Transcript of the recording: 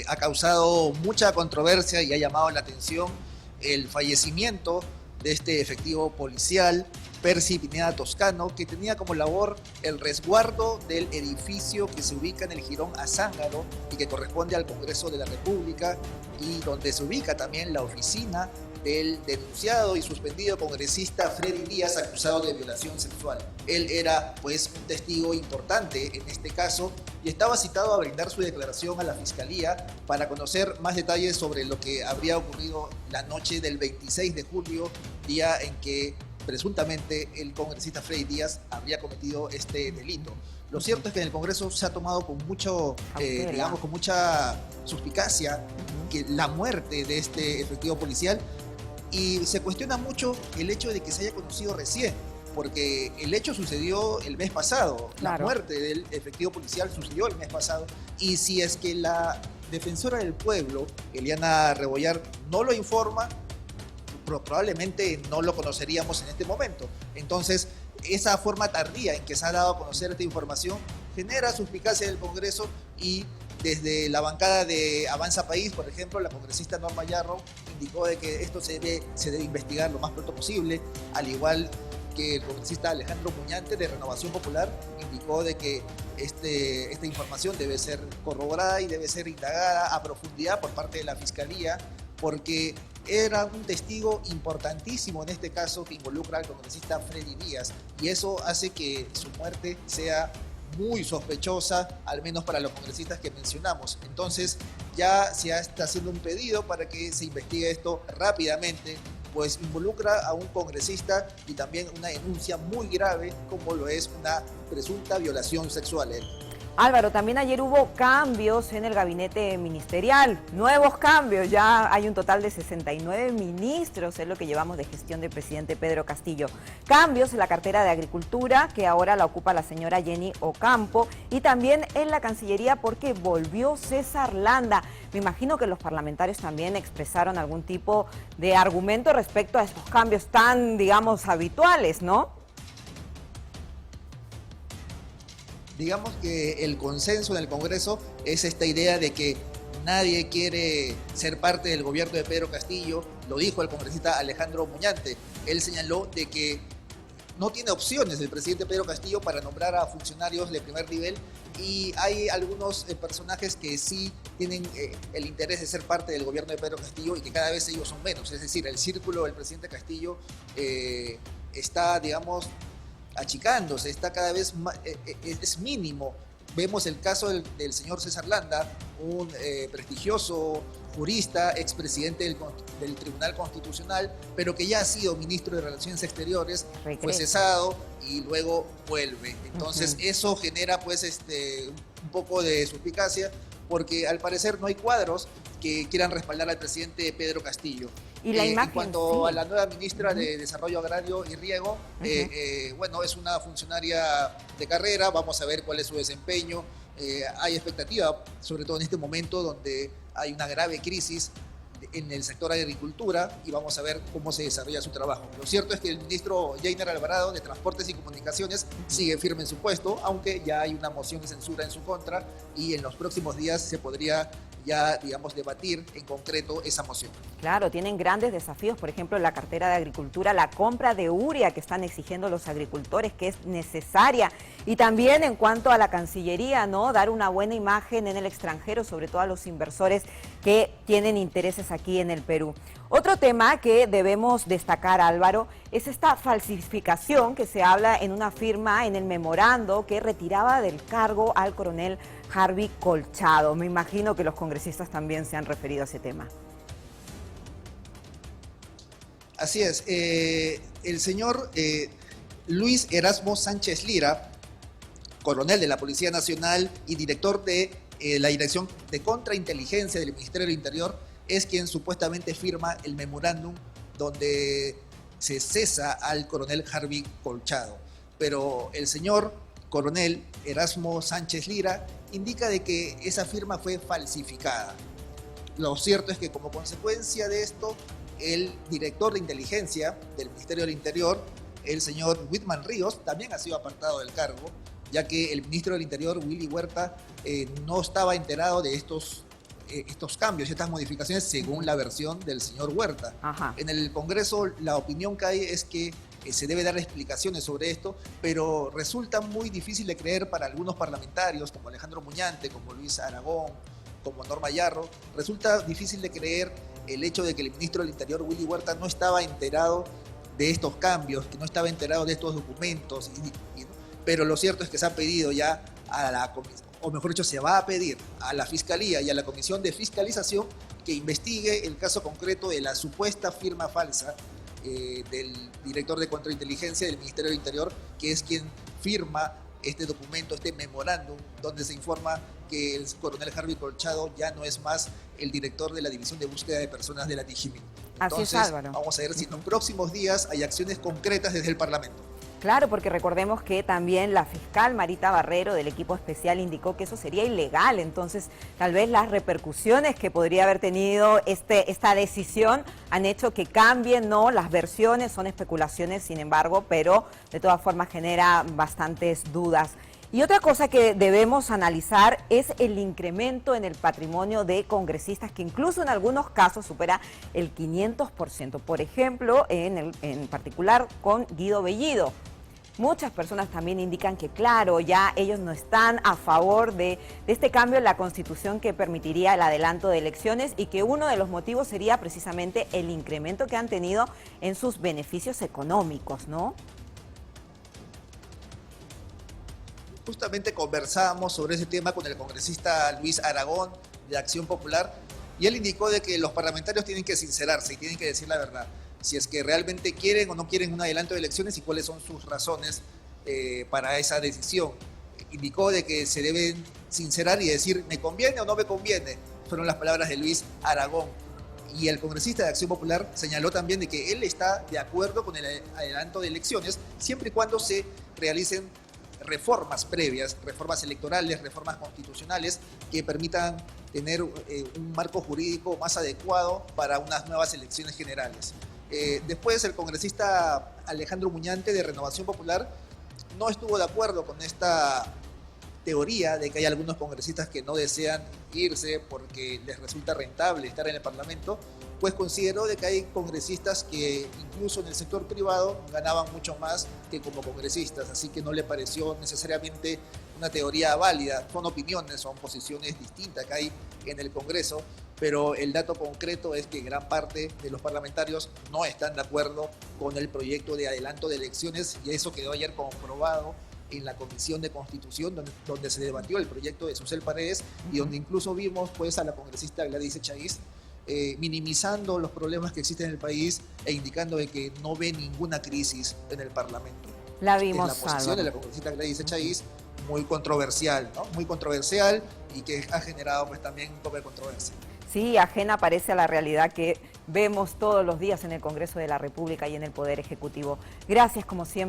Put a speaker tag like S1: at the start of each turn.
S1: Ha causado mucha controversia y ha llamado la atención el fallecimiento de este efectivo policial, Percy Pineda Toscano, que tenía como labor el resguardo del edificio que se ubica en el Jirón Azángaro y que corresponde al Congreso de la República, y donde se ubica también la oficina del denunciado y suspendido congresista Freddy Díaz, acusado de violación sexual. Él era pues un testigo importante en este caso y estaba citado a brindar su declaración a la Fiscalía para conocer más detalles sobre lo que habría ocurrido la noche del 26 de julio, día en que presuntamente el congresista Freddy Díaz habría cometido este delito. Lo cierto es que en el Congreso se ha tomado con digamos, con mucha suspicacia que la muerte de este efectivo policial, y se cuestiona mucho el hecho de que se haya conocido recién, porque el hecho sucedió el mes pasado, la muerte del efectivo policial sucedió el mes pasado, y si es que la defensora del pueblo, Eliana Rebollar, no lo informa, probablemente no lo conoceríamos en este momento. Entonces, esa forma tardía en que se ha dado a conocer esta información genera suspicacia del Congreso, y desde la bancada de Avanza País, por ejemplo, la congresista Norma Yarro indicó de que esto se debe investigar lo más pronto posible, al igual que el congresista Alejandro Muñante de Renovación Popular indicó de que esta información debe ser corroborada y debe ser indagada a profundidad por parte de la Fiscalía, porque era un testigo importantísimo en este caso que involucra al congresista Freddy Díaz, y eso hace que su muerte sea muy sospechosa, al menos para los congresistas que mencionamos. Entonces ya se está haciendo un pedido para que se investigue esto rápidamente, pues involucra a un congresista y también una denuncia muy grave como lo es una presunta violación sexual.
S2: Álvaro, también ayer hubo cambios en el gabinete ministerial, nuevos cambios, ya hay un total de 69 ministros, es lo que llevamos de gestión del presidente Pedro Castillo. Cambios en la cartera de Agricultura, que ahora la ocupa la señora Jenny Ocampo, y también en la Cancillería porque volvió César Landa. Me imagino que los parlamentarios también expresaron algún tipo de argumento respecto a estos cambios tan, digamos, habituales, ¿no?
S1: Digamos que el consenso en el Congreso es esta idea de que nadie quiere ser parte del gobierno de Pedro Castillo. Lo dijo el congresista Alejandro Muñante. Él señaló de que no tiene opciones el presidente Pedro Castillo para nombrar a funcionarios de primer nivel, y hay algunos personajes que sí tienen el interés de ser parte del gobierno de Pedro Castillo y que cada vez ellos son menos. Es decir, el círculo del presidente Castillo está, digamos, achicándose, está cada vez más, es mínimo. Vemos el caso del señor César Landa, un prestigioso jurista, expresidente del Tribunal Constitucional, pero que ya ha sido ministro de Relaciones Exteriores, fue cesado y luego vuelve. Entonces eso genera pues un poco de suspicacia, porque al parecer no hay cuadros que quieran respaldar al presidente Pedro Castillo.
S2: Y la imagen,
S1: en cuanto a la nueva ministra de Desarrollo Agrario y Riego, bueno, es una funcionaria de carrera, vamos a ver cuál es su desempeño. Hay expectativa, sobre todo en este momento donde hay una grave crisis en el sector de agricultura, y vamos a ver cómo se desarrolla su trabajo. Lo cierto es que el ministro Jainer Alvarado de Transportes y Comunicaciones sigue firme en su puesto, aunque ya hay una moción de censura en su contra, y en los próximos días se podría ya, digamos, debatir en concreto esa moción.
S2: Claro, tienen grandes desafíos, por ejemplo, la cartera de Agricultura, la compra de urea que están exigiendo los agricultores, que es necesaria, y también en cuanto a la Cancillería, ¿no? Dar una buena imagen en el extranjero, sobre todo a los inversores que tienen intereses aquí en el Perú. Otro tema que debemos destacar, Álvaro, es esta falsificación que se habla en una firma en el memorando que retiraba del cargo al coronel Harvey Colchado. Me imagino que los congresistas también se han referido a ese tema.
S1: Así es. El señor Luis Erasmo Sánchez Lira, coronel de la Policía Nacional y director de la Dirección de Contrainteligencia del Ministerio del Interior, es quien supuestamente firma el memorándum donde se cesa al coronel Harvey Colchado. Pero el señor coronel Erasmo Sánchez Lira indica de que esa firma fue falsificada. Lo cierto es que como consecuencia de esto, el director de inteligencia del Ministerio del Interior, el señor Whitman Ríos, también ha sido apartado del cargo, ya que el ministro del Interior, Willy Huerta, no estaba enterado de estos estos cambios y estas modificaciones según la versión del señor Huerta.
S2: Ajá.
S1: En el Congreso la opinión que hay es que se debe dar explicaciones sobre esto, pero resulta muy difícil de creer para algunos parlamentarios, como Alejandro Muñante, como Luis Aragón, como Norma Yarro. Resulta difícil de creer el hecho de que el ministro del Interior, Willy Huerta, no estaba enterado de estos cambios, que no estaba enterado de estos documentos, pero lo cierto es que se ha pedido ya a la comisión, o mejor dicho, se va a pedir a la Fiscalía y a la Comisión de Fiscalización que investigue el caso concreto de la supuesta firma falsa del director de contrainteligencia del Ministerio del Interior, que es quien firma este documento, este memorándum, donde se informa que el coronel Harvey Colchado ya no es más el director de la División de Búsqueda de Personas de la DIGIMIN. Entonces,
S2: así es, Álvaro.
S1: Vamos a ver si en los próximos días hay acciones concretas desde el Parlamento.
S2: Claro, porque recordemos que también la fiscal Marita Barrero del equipo especial indicó que eso sería ilegal, entonces tal vez las repercusiones que podría haber tenido esta decisión han hecho que cambien, ¿no? Las versiones son especulaciones, sin embargo, pero de todas formas genera bastantes dudas. Y otra cosa que debemos analizar es el incremento en el patrimonio de congresistas, que incluso en algunos casos supera el 500%. Por ejemplo, en particular con Guido Bellido. Muchas personas también indican que, claro, ya ellos no están a favor de este cambio en la Constitución que permitiría el adelanto de elecciones y que uno de los motivos sería precisamente el incremento que han tenido en sus beneficios económicos, ¿no?
S1: Justamente conversábamos sobre ese tema con el congresista Luis Aragón de Acción Popular y él indicó de que los parlamentarios tienen que sincerarse y tienen que decir la verdad. Si es que realmente quieren o no quieren un adelanto de elecciones y cuáles son sus razones para esa decisión. Indicó de que se deben sincerar y decir, ¿me conviene o no me conviene? Fueron las palabras de Luis Aragón. Y el congresista de Acción Popular señaló también de que él está de acuerdo con el adelanto de elecciones siempre y cuando se realicen reformas previas, reformas electorales, reformas constitucionales que permitan tener un marco jurídico más adecuado para unas nuevas elecciones generales. Después el congresista Alejandro Muñante de Renovación Popular no estuvo de acuerdo con esta teoría de que hay algunos congresistas que no desean irse porque les resulta rentable estar en el Parlamento, pues consideró de que hay congresistas que incluso en el sector privado ganaban mucho más que como congresistas, así que no le pareció necesariamente una teoría válida. Son opiniones, son posiciones distintas que hay en el Congreso, pero el dato concreto es que gran parte de los parlamentarios no están de acuerdo con el proyecto de adelanto de elecciones y eso quedó ayer comprobado en la Comisión de Constitución, donde se debatió el proyecto de Susel Paredes y donde incluso vimos pues, a la congresista Gladys Echaíz minimizando los problemas que existen en el país e indicando de que no ve ninguna crisis en el Parlamento.
S2: La vimos,
S1: la posición de la congresista Gladys Echaíz muy controversial, ¿no? Muy controversial y que ha generado pues, también un poco de controversia.
S2: Sí, ajena parece a la realidad que vemos todos los días en el Congreso de la República y en el Poder Ejecutivo. Gracias, como siempre.